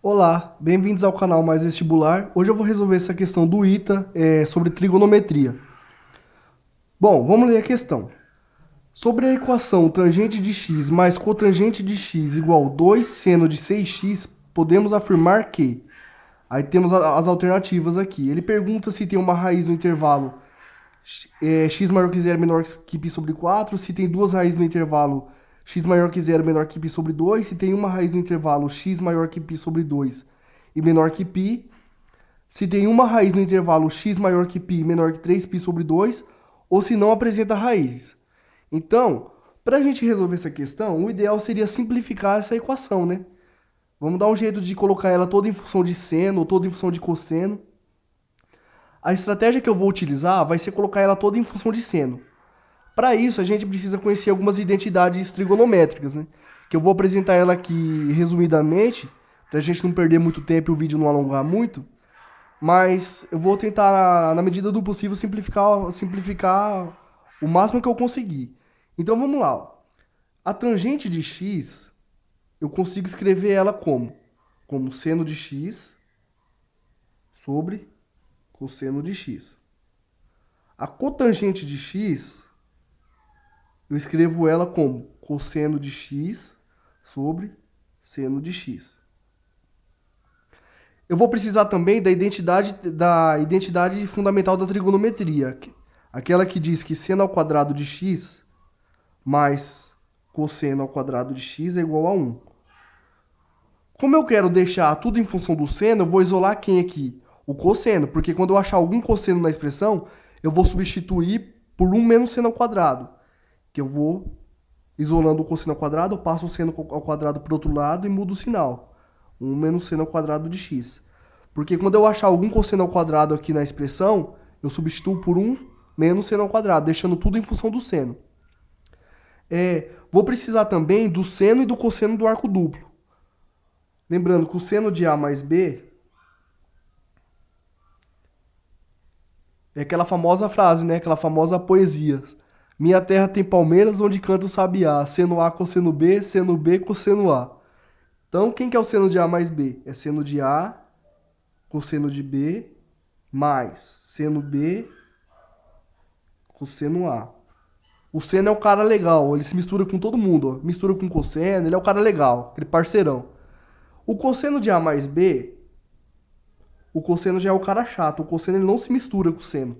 Olá, bem-vindos ao canal Mais Vestibular. Hoje eu vou resolver essa questão do ITA sobre trigonometria. Bom, vamos ler a questão. Sobre a equação tangente de x mais cotangente de x igual 2 seno de 6x, podemos afirmar que... Aí temos as alternativas aqui. Ele pergunta se tem uma raiz no intervalo x maior que zero menor que π sobre 4, se tem duas raízes no intervalo x maior que zero menor que π sobre 2, se tem uma raiz no intervalo x maior que π sobre 2 e menor que π, se tem uma raiz no intervalo x maior que π menor que 3π sobre 2, ou se não apresenta raízes. Então, para a gente resolver essa questão, o ideal seria simplificar essa equação, né? Vamos dar um jeito de colocar ela toda em função de seno ou toda em função de cosseno. A estratégia que eu vou utilizar vai ser colocar ela toda em função de seno. Para isso, a gente precisa conhecer algumas identidades trigonométricas, né? Que eu vou apresentar ela aqui resumidamente, para a gente não perder muito tempo e o vídeo não alongar muito. Mas eu vou tentar, na medida do possível, simplificar o máximo que eu conseguir. Então vamos lá. Ó. A tangente de x, eu consigo escrever ela como? Como seno de x sobre cosseno de x. A cotangente de x, eu escrevo ela como cosseno de x sobre seno de x. Eu vou precisar também da identidade fundamental da trigonometria, aquela que diz que seno ao quadrado de x mais cosseno ao quadrado de x é igual a 1. Como eu quero deixar tudo em função do seno, eu vou isolar quem aqui? O cosseno, porque quando eu achar algum cosseno na expressão, eu vou substituir por 1 menos seno ao quadrado, que eu vou isolando o cosseno ao quadrado, eu passo o seno ao quadrado para o outro lado e mudo o sinal. 1 menos seno ao quadrado de x. Porque quando eu achar algum cosseno ao quadrado aqui na expressão, eu substituo por 1 menos seno ao quadrado, deixando tudo em função do seno. Vou precisar também do seno e do cosseno do arco duplo. Lembrando que o seno de A mais B é aquela famosa frase, né? Aquela famosa poesia. Minha terra tem palmeiras onde canta o sabiá. Seno A, cosseno B, cosseno A. Então, quem que é o seno de A mais B? É seno de A, cosseno de B, mais seno B, cosseno A. O seno é o cara legal, ele se mistura com todo mundo. Ó. Mistura com o cosseno, ele é o cara legal, aquele parceirão. O cosseno de A mais B, o cosseno já é o cara chato. O cosseno ele não se mistura com o seno.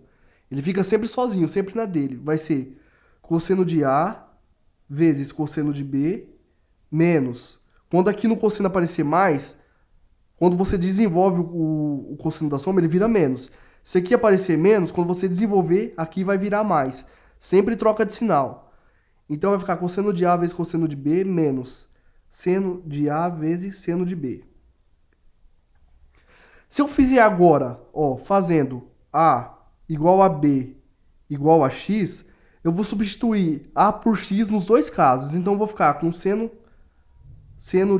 Ele fica sempre sozinho, sempre na dele. Vai ser cosseno de A vezes cosseno de B menos. Quando aqui no cosseno aparecer mais, quando você desenvolve o cosseno da soma, ele vira menos. Se aqui aparecer menos, quando você desenvolver, aqui vai virar mais. Sempre troca de sinal. Então vai ficar cosseno de A vezes cosseno de B menos seno de A vezes seno de B. Se eu fizer agora, ó, fazendo A igual a B igual a X, eu vou substituir A por X nos dois casos. Então eu vou ficar com seno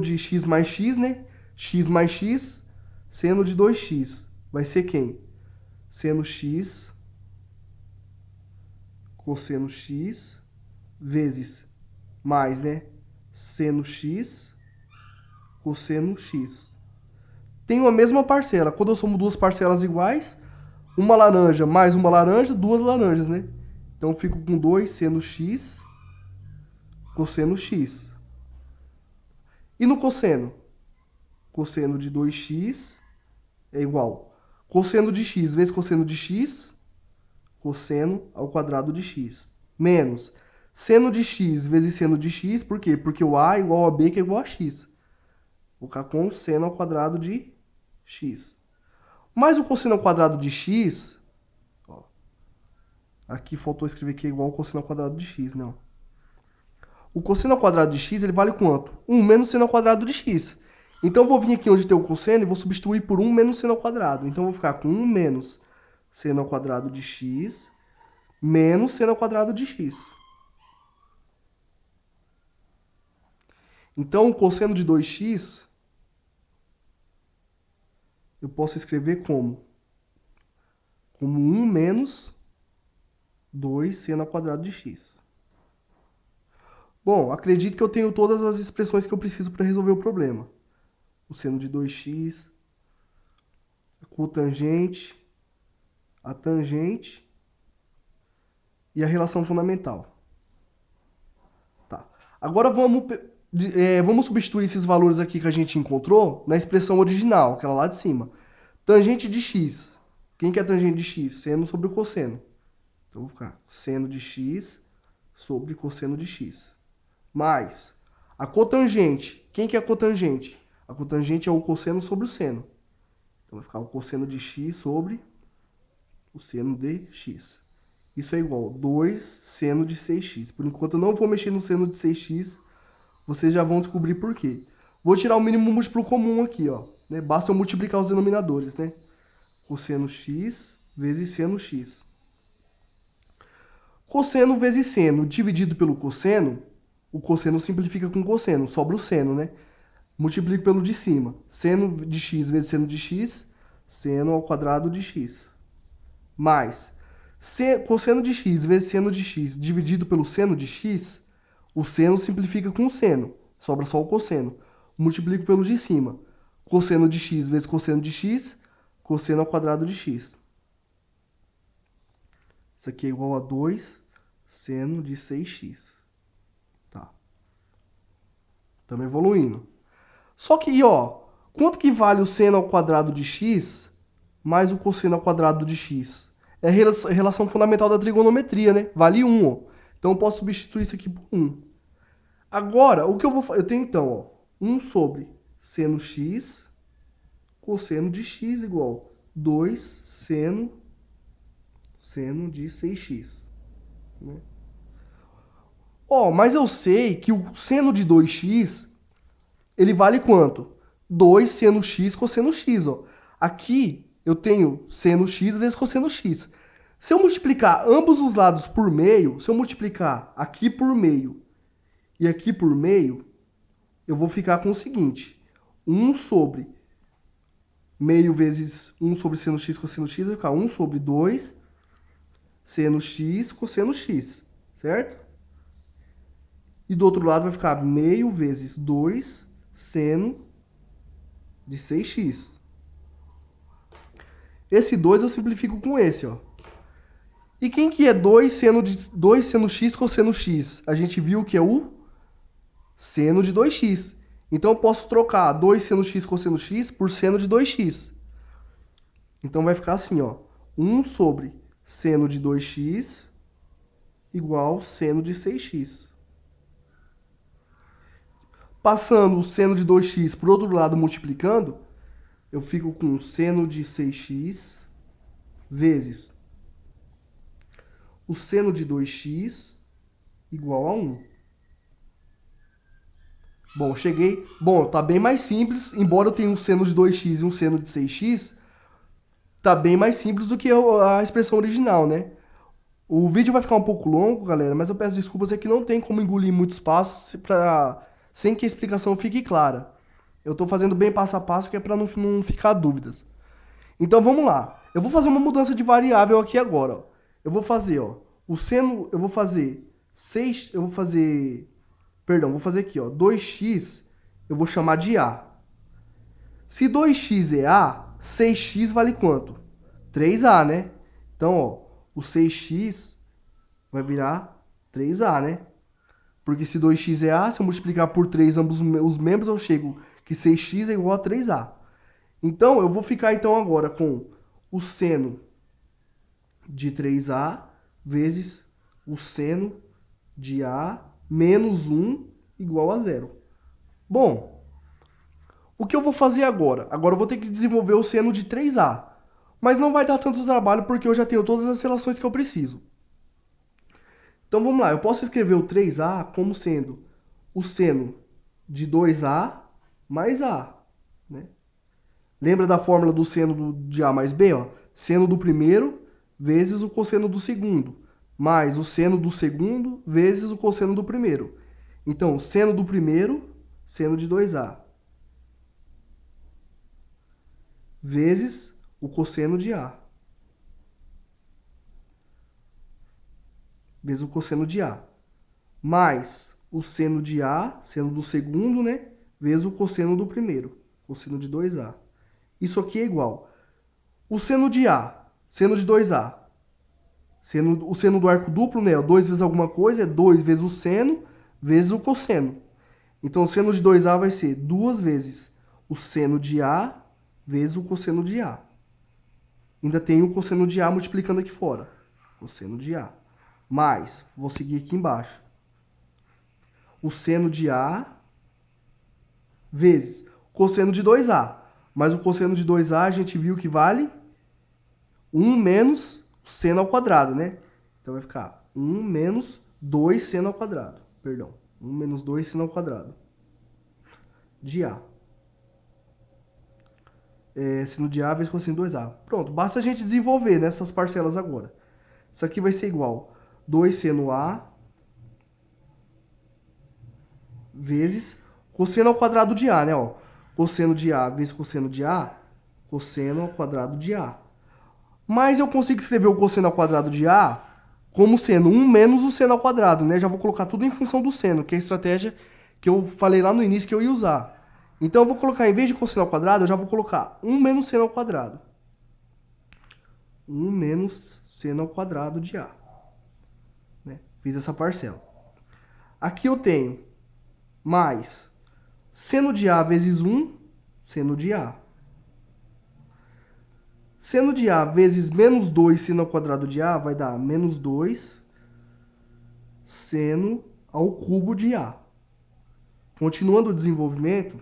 de X mais X, né? X mais X, seno de 2x. Vai ser quem? Seno x, cosseno x, vezes mais, né? Seno x, cosseno x. Tenho a mesma parcela. Quando eu somo duas parcelas iguais, uma laranja mais uma laranja, duas laranjas, né? Então eu fico com 2 seno x, cosseno x. E no cosseno? Cosseno de 2x é igual cosseno de x vezes cosseno de x, cosseno ao quadrado de x, menos seno de x vezes seno de x, por quê? Porque o a é igual a b, que é igual a x. Vou ficar com seno ao quadrado de x. Mais o cosseno ao quadrado de x, ó, aqui faltou escrever que é igual ao cosseno ao quadrado de x, não. O cosseno ao quadrado de x, ele vale quanto? 1 menos seno ao quadrado de x. Então, eu vou vir aqui onde tem o cosseno e vou substituir por 1 menos seno ao quadrado. Então, eu vou ficar com 1 menos seno ao quadrado de x menos seno ao quadrado de x. Então, o cosseno de 2x, eu posso escrever como 1 menos 2 seno ao quadrado de x. Bom, acredito que eu tenho todas as expressões que eu preciso para resolver o problema. o seno de 2x, a cotangente, a tangente e a relação fundamental. Tá. Agora vamos substituir esses valores aqui que a gente encontrou na expressão original, aquela lá de cima. Tangente de x. Quem que é tangente de x? Seno sobre o cosseno. Então, vou ficar seno de x sobre cosseno de x. Mais a cotangente. Quem que é a cotangente? A cotangente é o cosseno sobre o seno. Então, vai ficar o cosseno de x sobre o seno de x. Isso é igual a 2 seno de 6x. Por enquanto, eu não vou mexer no seno de 6x. Vocês já vão descobrir por quê. Vou tirar o mínimo múltiplo comum aqui, ó. Né? Basta eu multiplicar os denominadores, né? Cosseno x vezes seno x. Cosseno vezes seno dividido pelo cosseno, o cosseno simplifica com cosseno, sobra o seno, né? Multiplico pelo de cima. Seno de x vezes seno de x, seno ao quadrado de x. Mais cosseno de x vezes seno de x dividido pelo seno de x, o seno simplifica com o seno, sobra só o cosseno. Multiplico pelo de cima. Cosseno de x vezes cosseno de x, cosseno ao quadrado de x. Isso aqui é igual a 2 seno de 6x. Tá. Estamos evoluindo. Só que, ó, quanto que vale o seno ao quadrado de x mais o cosseno ao quadrado de x? É a relação fundamental da trigonometria, né? Vale 1, ó. Então, eu posso substituir isso aqui por 1. Agora, o que eu vou fazer? Eu tenho, então, ó, 1 sobre seno x, cosseno de x igual 2 seno de 6x. Né? Ó, mas eu sei que o seno de 2x, ele vale quanto? 2 seno x cosseno x, ó. Aqui eu tenho seno x vezes cosseno x. Se eu multiplicar ambos os lados por meio, se eu multiplicar aqui por meio e aqui por meio, eu vou ficar com o seguinte. 1 sobre meio vezes 1 sobre seno x cosseno x vai ficar 1 sobre 2 seno x cosseno x, certo? E do outro lado vai ficar meio vezes 2 seno de 6x. Esse 2 eu simplifico com esse, ó. E quem que é 2 seno x cosseno x? A gente viu que é o seno de 2x. Então eu posso trocar 2 seno x cosseno x por seno de 2x. Então vai ficar assim, ó. 1 sobre seno de 2x igual seno de 6x. Passando o seno de 2x para o outro lado multiplicando, eu fico com seno de 6x vezes o seno de 2x igual a 1. Bom, cheguei... Bom, tá bem mais simples, embora eu tenha um seno de 2x e um seno de 6x, tá bem mais simples do que a expressão original, né? O vídeo vai ficar um pouco longo, galera, mas eu peço desculpas, é que não tem como engolir muito espaço sem que a explicação fique clara. Eu estou fazendo bem passo a passo, que é para não ficar dúvidas. Então vamos lá. Eu vou fazer uma mudança de variável aqui agora. Ó. Eu vou fazer, ó, o seno, eu vou fazer 6, eu vou fazer, perdão, vou fazer aqui, ó, 2x, eu vou chamar de A. Se 2x é A, 6x vale quanto? 3A, né? Então, ó, o 6x vai virar 3A, né? Porque se 2x é A, se eu multiplicar por 3 ambos os membros, eu chego que 6x é igual a 3A. Então, eu vou ficar então agora com o seno de 3A vezes o seno de A menos 1 igual a 0. Bom, o que eu vou fazer agora? Agora eu vou ter que desenvolver o seno de 3A. Mas não vai dar tanto trabalho porque eu já tenho todas as relações que eu preciso. Então vamos lá, eu posso escrever o 3A como sendo o seno de 2A mais A. Né? Lembra da fórmula do seno de A mais B? Ó? Seno do primeiro vezes o cosseno do segundo, mais o seno do segundo vezes o cosseno do primeiro. Então, seno do primeiro, seno de 2A, vezes o cosseno de A. Vezes o cosseno de A. Mais o seno de A, seno do segundo, né? Vezes o cosseno do primeiro. cosseno de 2A. Isso aqui é igual. O seno de A, seno de 2A. O seno do arco duplo, né? 2 vezes alguma coisa é 2 vezes o seno vezes o cosseno. Então, o seno de 2A vai ser 2 vezes o seno de A vezes o cosseno de A. Ainda tem o cosseno de A multiplicando aqui fora. Cosseno de A. Mais, vou seguir aqui embaixo. O seno de A vezes cosseno de 2A. Mas o cosseno de 2A a gente viu que vale 1 menos seno ao quadrado, né? Então vai ficar 1 menos 2 seno ao quadrado. Perdão. 1 menos 2 seno ao quadrado. De A. Seno de A vezes cosseno de 2A. Pronto. Basta a gente desenvolver nessas parcelas agora. Isso aqui vai ser igual 2 seno A vezes cosseno ao quadrado de A, né? Ó, cosseno de A vezes cosseno de A, cosseno ao quadrado de A. Mas eu consigo escrever o cosseno ao quadrado de A como sendo 1 menos o seno ao quadrado, né? Já vou colocar tudo em função do seno, que é a estratégia que eu falei lá no início que eu ia usar. Então eu vou colocar, em vez de cosseno ao quadrado, eu já vou colocar 1 menos seno ao quadrado. 1 menos seno ao quadrado de A. Né? Fiz essa parcela. Aqui eu tenho mais seno de A vezes 1, seno de A. Seno de A vezes menos 2 seno ao quadrado de A vai dar menos 2 seno ao cubo de A. Continuando o desenvolvimento,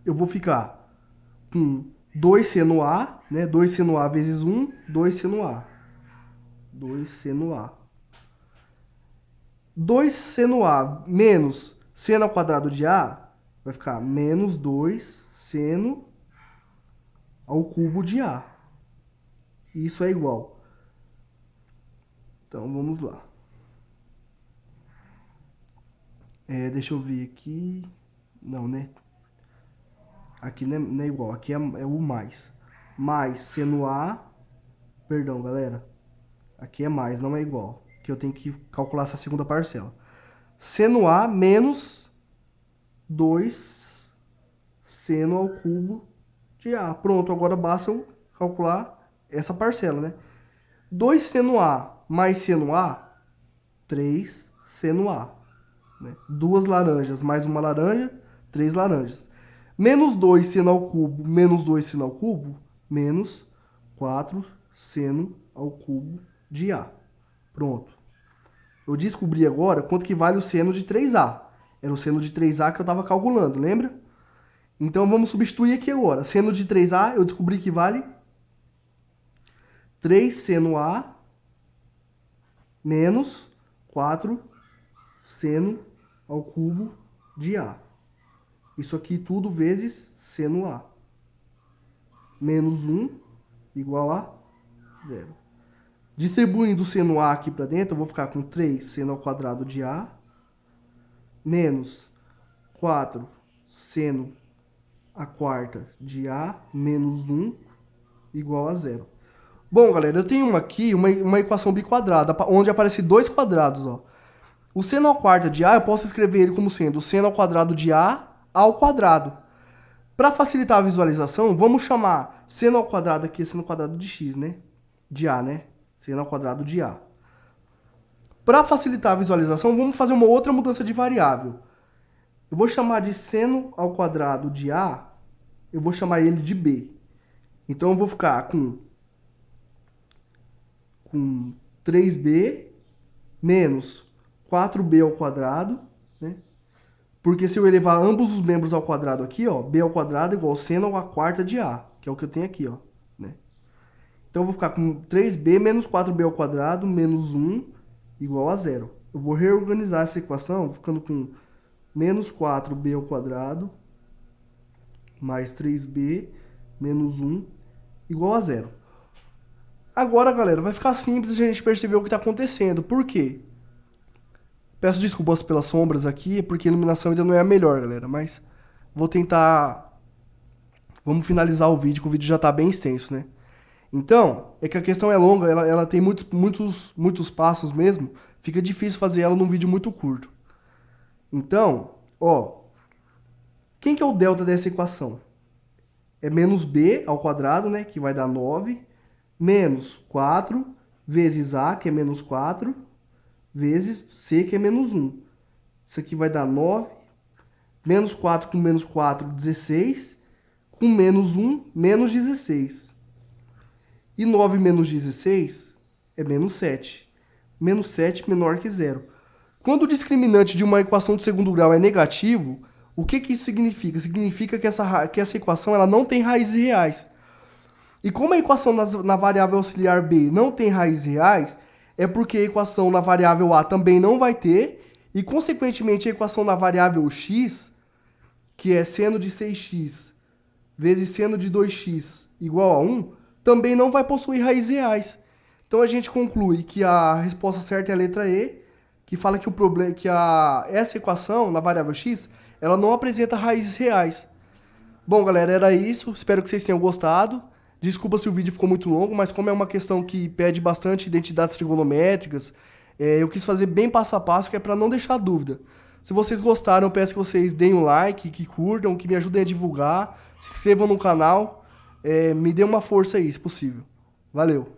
eu vou ficar com 2 seno A, né? 2 seno A vezes 1, 2 seno A. 2 seno A. 2 seno A menos seno ao quadrado de A vai ficar menos 2 seno ao cubo de A. Isso é igual. Então, vamos lá. Deixa eu ver aqui. Não, né? Aqui não é igual. Aqui é o mais. Mais seno A. Perdão, galera. Aqui é mais, não é igual. Que eu tenho que calcular essa segunda parcela. Seno A menos 2 seno ao cubo de A. Pronto, agora basta eu calcular essa parcela, né? 2 seno A mais seno A, 3 seno A. Né? 2 laranjas mais uma laranja, 3 laranjas. Menos 2 seno ao cubo, menos 2 seno ao cubo, menos 4 seno ao cubo de A. Pronto. Eu descobri agora quanto que vale o seno de 3A. Era o seno de 3A que eu estava calculando, lembra? Então vamos substituir aqui agora. Seno de 3A eu descobri que vale 3 seno A menos 4 seno ao cubo de A. Isso aqui tudo vezes seno A. Menos 1 igual a 0. Distribuindo o seno A aqui para dentro, eu vou ficar com 3 seno ao quadrado de A menos 4 seno a quarta de A menos 1 igual a 0. Bom, galera, eu tenho aqui uma equação biquadrada, onde aparecem dois quadrados, ó. O seno ao quarto de A, eu posso escrever ele como sendo o seno ao quadrado de A ao quadrado. Para facilitar a visualização, vamos chamar seno ao quadrado aqui, seno ao quadrado de x, né? De A, né? Seno ao quadrado de A. Para facilitar a visualização, vamos fazer uma outra mudança de variável. Eu vou chamar de seno ao quadrado de A, eu vou chamar ele de B. Então, eu vou ficar com 3b menos 4b ao quadrado, né? Porque se eu elevar ambos os membros ao quadrado aqui, ó, b ao quadrado é igual a seno a quarta de A, que é o que eu tenho aqui, ó, né? Então, eu vou ficar com 3b menos 4b ao quadrado menos 1 igual a 0. Eu vou reorganizar essa equação, ficando com menos 4b ao quadrado mais 3b menos 1 igual a 0. Agora, galera, vai ficar simples a gente perceber o que está acontecendo. Por quê? Peço desculpas pelas sombras aqui, porque a iluminação ainda não é a melhor, galera. Mas vou tentar... Vamos finalizar o vídeo, que o vídeo já está bem extenso, né? Então, é que a questão é longa, ela tem muitos passos mesmo. Fica difícil fazer ela num vídeo muito curto. Então, ó... O Quem que é o delta dessa equação? É menos b ao quadrado, né, que vai dar 9, menos 4, vezes a, que é menos 4, vezes c, que é menos 1. Isso aqui vai dar 9, menos 4 com menos 4, 16, com menos 1, menos 16. E 9 menos 16 é menos 7. Menos 7 menor que zero. Quando o discriminante de uma equação de segundo grau é negativo, o que que isso significa? Significa que essa equação ela não tem raízes reais. E como a equação na variável auxiliar b não tem raízes reais, é porque a equação na variável a também não vai ter, e consequentemente a equação na variável x, que é seno de 6x vezes seno de 2x igual a 1, também não vai possuir raízes reais. Então a gente conclui que a resposta certa é a letra E, que fala que o problema essa equação na variável x, ela não apresenta raízes reais. Bom, galera, era isso. Espero que vocês tenham gostado. Desculpa se o vídeo ficou muito longo, mas como é uma questão que pede bastante identidades trigonométricas, eu quis fazer bem passo a passo, que é para não deixar dúvida. Se vocês gostaram, eu peço que vocês deem um like, que curtam, que me ajudem a divulgar, se inscrevam no canal, me dê uma força aí, se possível. Valeu!